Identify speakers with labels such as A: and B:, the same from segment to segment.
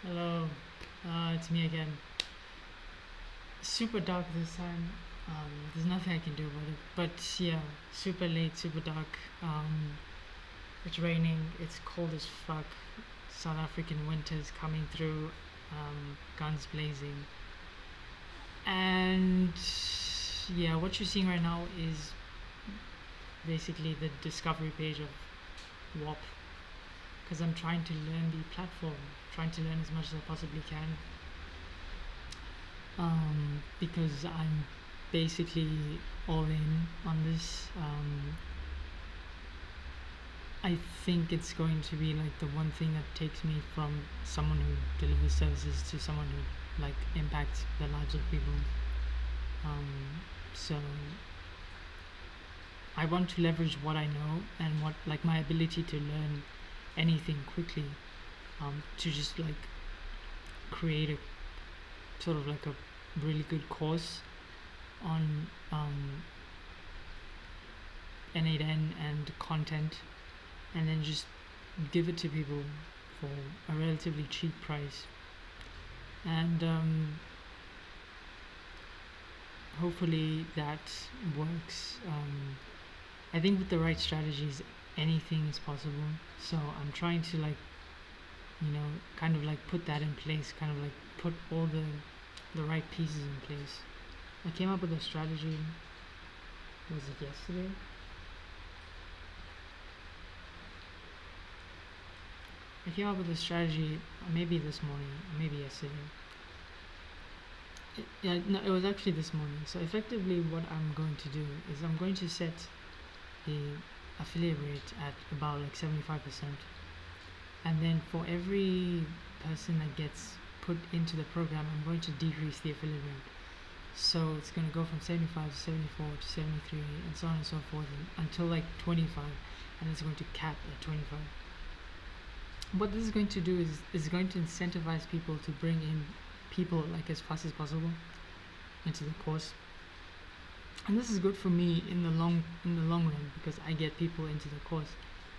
A: Hello, it's me again. Super dark this time. There's nothing I can do about it. But yeah, super late, super dark. It's raining. It's cold as fuck. South African winter's coming through. Guns blazing. And yeah, what you're seeing right now is basically the discovery page of Whop. Because I'm trying to learn the platform, trying to learn as much as I possibly can. Because I'm basically all in on this. I think it's going to be like the one thing that takes me from someone who delivers services to someone who like impacts the lives of people. So I want to leverage what I know and what like my ability to learn anything quickly, to just like create a sort of like a really good course on N8N and content, and then just give it to people for a relatively cheap price. And hopefully that works. I think with the right strategies, anything is possible. So I'm trying to like, kind of like put that in place, kind of like put all the right pieces in place. I came up with a strategy. Was it yesterday? I came up with a strategy maybe this morning, or maybe yesterday. Yeah, no, it was actually this morning. So effectively, what I'm going to do is I'm going to set the affiliate rate at about like 75%, and then for every person that gets put into the program, I'm going to decrease the affiliate rate. So it's going to go from 75 to 74 to 73, and so on and so forth, until like 25, and it's going to cap at 25. What this is going to do is going to incentivize people to bring in people like as fast as possible into the course, and this is good for me in the long run because I get people into the course.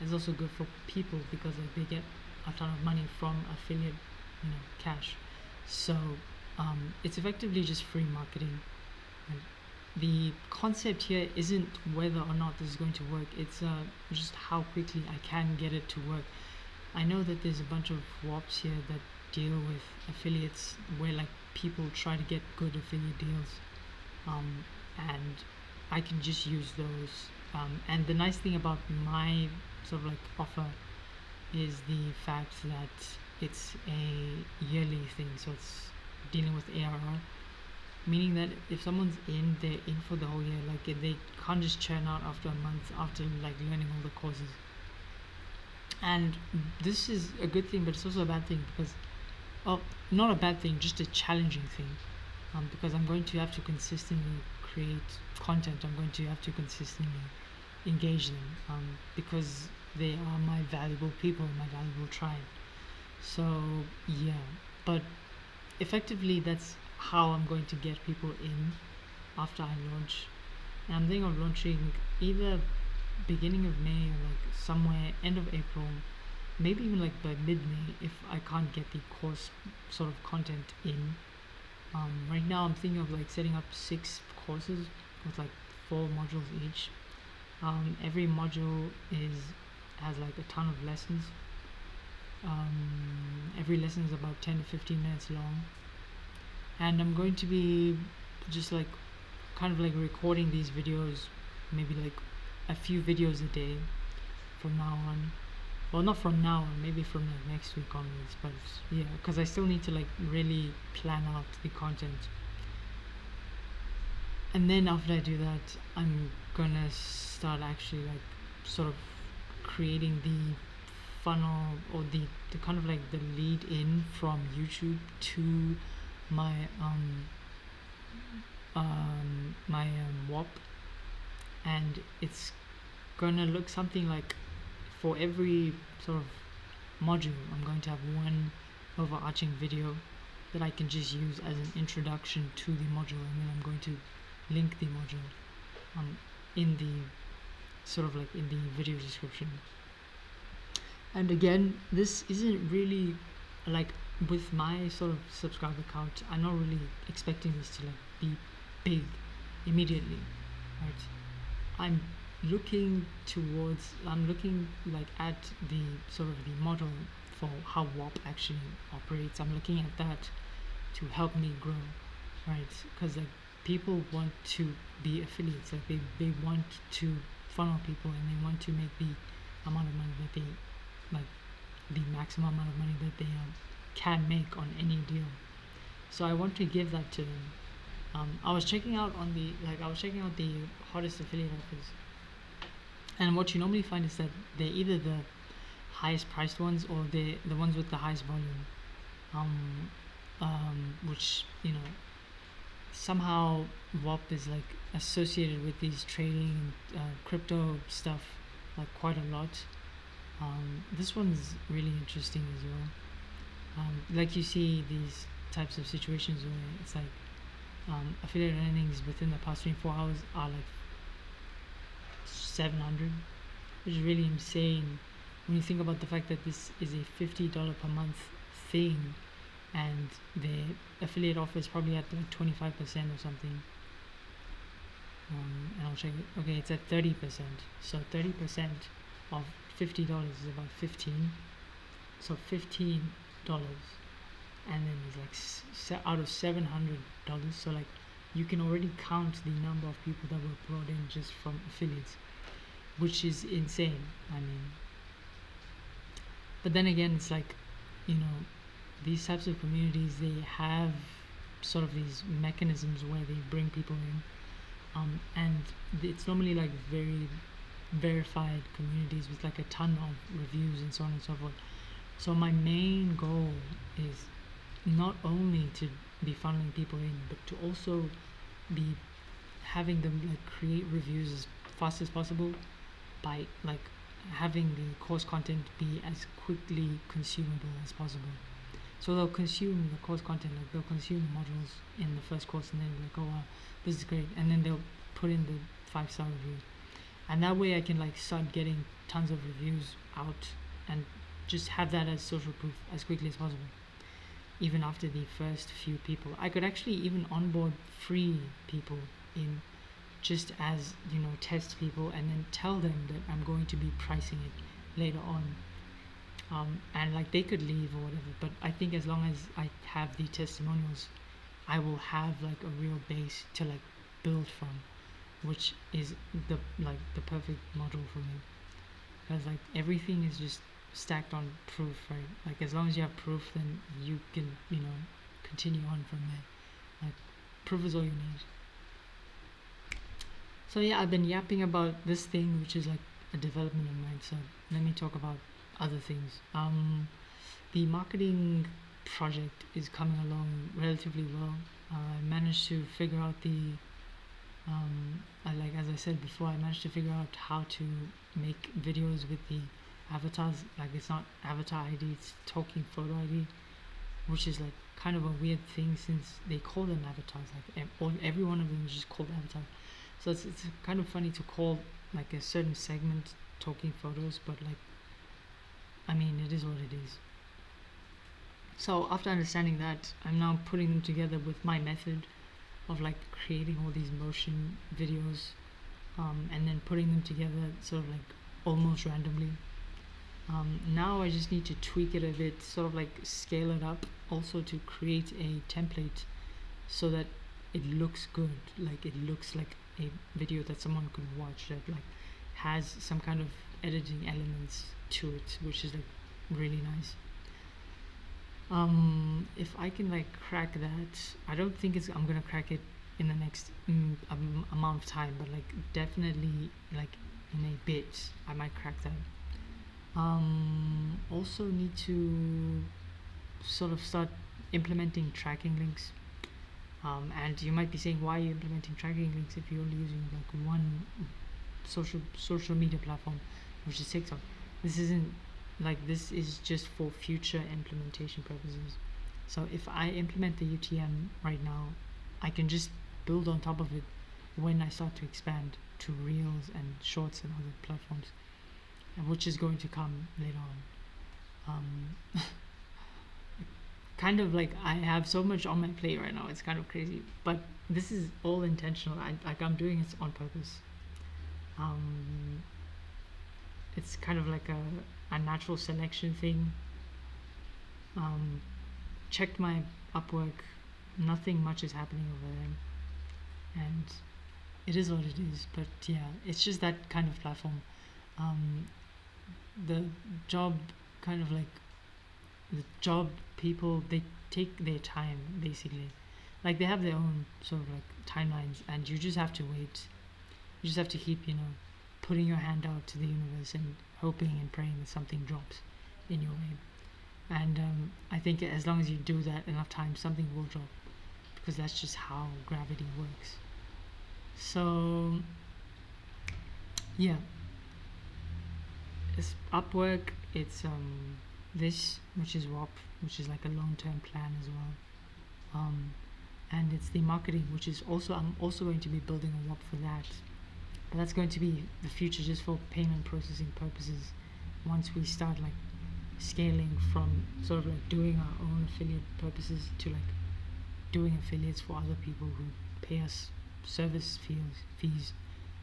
A: It's also good for people because like they get a ton of money from affiliate, cash. So it's effectively just free marketing. Right? The concept here isn't whether or not this is going to work. It's just how quickly I can get it to work. I know that there's a bunch of Whops here that deal with affiliates where like people try to get good affiliate deals, and I can just use those. And the nice thing about my sort of like offer is the fact that it's a yearly thing, so it's dealing with ARR, meaning that if someone's in, they're in for the whole year. Like they can't just churn out after a month after like learning all the courses. And this is a good thing, but it's also a bad thing because, oh, not a bad thing, just a challenging thing. Because I'm going to have to consistently create content. I'm going to have to consistently engage them, because they are my valuable people, my valuable tribe. So yeah, but effectively that's how I'm going to get people in after I launch. And I'm thinking of launching either beginning of May or like somewhere end of April, maybe even like by mid-May if I can't get the course sort of content in. Right now I'm thinking of like setting up 6 courses with like 4 modules each. Every module has like a ton of lessons. Every lesson is about 10 to 15 minutes long, and I'm going to be just like kind of like recording these videos, maybe like a few videos a day from now on. Well, not from now on, maybe from like next week onwards, but yeah, because I still need to like really plan out the content. And then after I do that, I'm gonna start actually like sort of creating the funnel, or the kind of like the lead in from YouTube to my Whop, and it's gonna look something like, for every sort of module I'm going to have one overarching video that I can just use as an introduction to the module, and then I'm going to link the module in the sort of like in the video description. And again, this isn't really like with my sort of subscriber count, I'm not really expecting this to like be big immediately, right? I'm I'm looking like at the sort of the model for how Whop actually operates. I'm looking at that to help me grow, right? Because like people want to be affiliates, like they want to funnel people and they want to make the amount of money that they like, the maximum amount of money that they can make on any deal. So I want to give that to them. I was checking out the hottest affiliate offers, and what you normally find is that they're either the highest priced ones or they're the ones with the highest volume. Which somehow Whop is like associated with these trading and crypto stuff like quite a lot. This one's really interesting as well. Like you see these types of situations where it's like affiliate earnings within the past 24 hours are like 700, which is really insane when you think about the fact that this is a $50 per month thing and the affiliate offer is probably at like 25% or something. And I'll check it. Okay, it's at 30%. So 30% of $50 is about 15. So $15, and then it's like out of $700. So like you can already count the number of people that were brought in just from affiliates, which is insane. I mean, but then again, it's like, these types of communities, they have sort of these mechanisms where they bring people in, and it's normally like very verified communities with like a ton of reviews and so on and so forth. So my main goal is not only to be funneling people in, but to also be having them like create reviews as fast as possible by like having the course content be as quickly consumable as possible. So they'll consume the course content, like they'll consume the modules in the first course and then be like, oh wow, this is great, and then they'll put in the 5-star review, and that way I can like start getting tons of reviews out and just have that as social proof as quickly as possible. Even after the first few people, I could actually even onboard free people in just as test people, and then tell them that I'm going to be pricing it later on, and like they could leave or whatever, but I think as long as I have the testimonials, I will have like a real base to like build from, which is the perfect model for me, because like everything is just stacked on proof, right? Like as long as you have proof, then you can continue on from there. Like proof is all you need. So yeah, I've been yapping about this thing, which is like a development of mine. So let me talk about other things. The marketing project is coming along relatively well. I managed to figure out as I said before, I managed to figure out how to make videos with the avatars. Like it's not avatar ID, it's talking photo ID, which is like kind of a weird thing since they call them avatars. Like every one of them is just called avatar. So it's kind of funny to call like a certain segment talking photos, but like, I mean, it is what it is. So after understanding that, I'm now putting them together with my method of like creating all these motion videos, and then putting them together sort of like almost randomly. Now I just need to tweak it a bit, sort of like scale it up, also to create a template so that it looks good, like it looks like a video that someone could watch, that like has some kind of editing elements to it, which is like really nice. If I can like crack that, I don't think I'm gonna crack it in the next amount of time, but like definitely like in a bit I might crack that. Also need to sort of start implementing tracking links. And you might be saying, why are you implementing tracking links if you're only using like one social media platform, which is TikTok? This is just for future implementation purposes. So if I implement the UTM right now, I can just build on top of it when I start to expand to Reels and Shorts and other platforms, which is going to come later on. kind of like I have so much on my plate right now. It's kind of crazy, but this is all intentional. I'm doing it on purpose. Um, it's kind of like a natural selection thing. Um, checked my Upwork. Nothing much is happening over there, and it is what it is. But yeah, it's just that kind of platform. Um, the job kind of like the job people, they take their time basically, like they have their own sort of like timelines, and you just have to wait. You just have to keep, putting your hand out to the universe and hoping and praying that something drops in your way. And I think as long as you do that enough times, something will drop, because that's just how gravity works. So yeah, it's Upwork. It's this, which is Whop, which is like a long-term plan as well. And it's the marketing, which is also, I'm also going to be building a Whop for that. But that's going to be the future, just for payment processing purposes. Once we start like scaling from sort of like doing our own affiliate purposes to like doing affiliates for other people who pay us service fees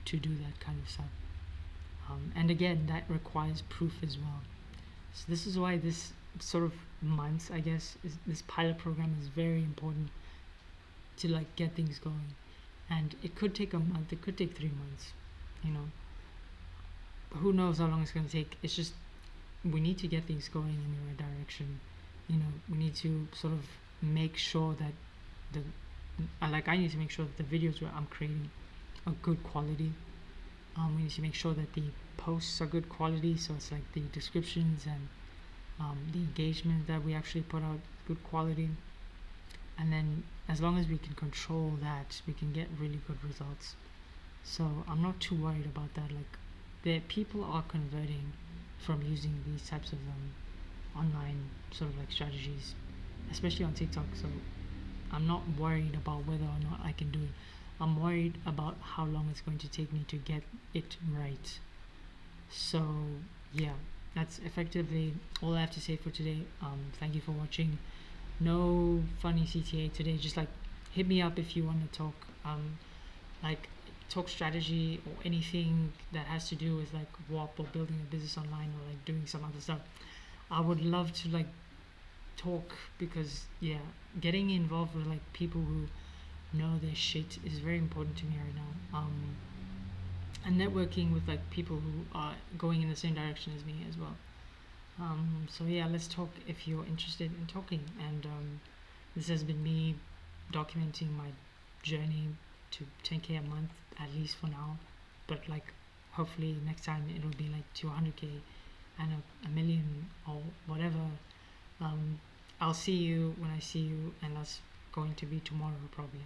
A: to do that kind of stuff. And again, that requires proof as well. So this is why this sort of months, I guess, this pilot program is very important to like get things going. And it could take a month, it could take 3 months, you know. Who knows how long it's going to take? It's just we need to get things going in the right direction. We need to sort of make sure that the I need to make sure that the videos where I'm creating are good quality. We need to make sure that the posts are good quality, so it's like the descriptions and the engagement that we actually put out good quality. And then as long as we can control that, we can get really good results. So I'm not too worried about that. Like, the people are converting from using these types of online sort of like strategies, especially on TikTok. So I'm not worried about whether or not I can do it. I'm worried about how long it's going to take me to get it right. So yeah, that's effectively all I have to say for today. Thank you for watching. No funny CTA today. Just like hit me up if you want to talk. Like talk strategy or anything that has to do with like Whop or building a business online or like doing some other stuff. I would love to like talk, because yeah, getting involved with like people who know their shit is very important to me right now. And networking with like people who are going in the same direction as me as well. So yeah, let's talk if you're interested in talking. And this has been me documenting my journey to 10k a month, at least for now. But like hopefully next time it'll be like 200k and a million or whatever. I'll see you when I see you, and that's going to be tomorrow probably.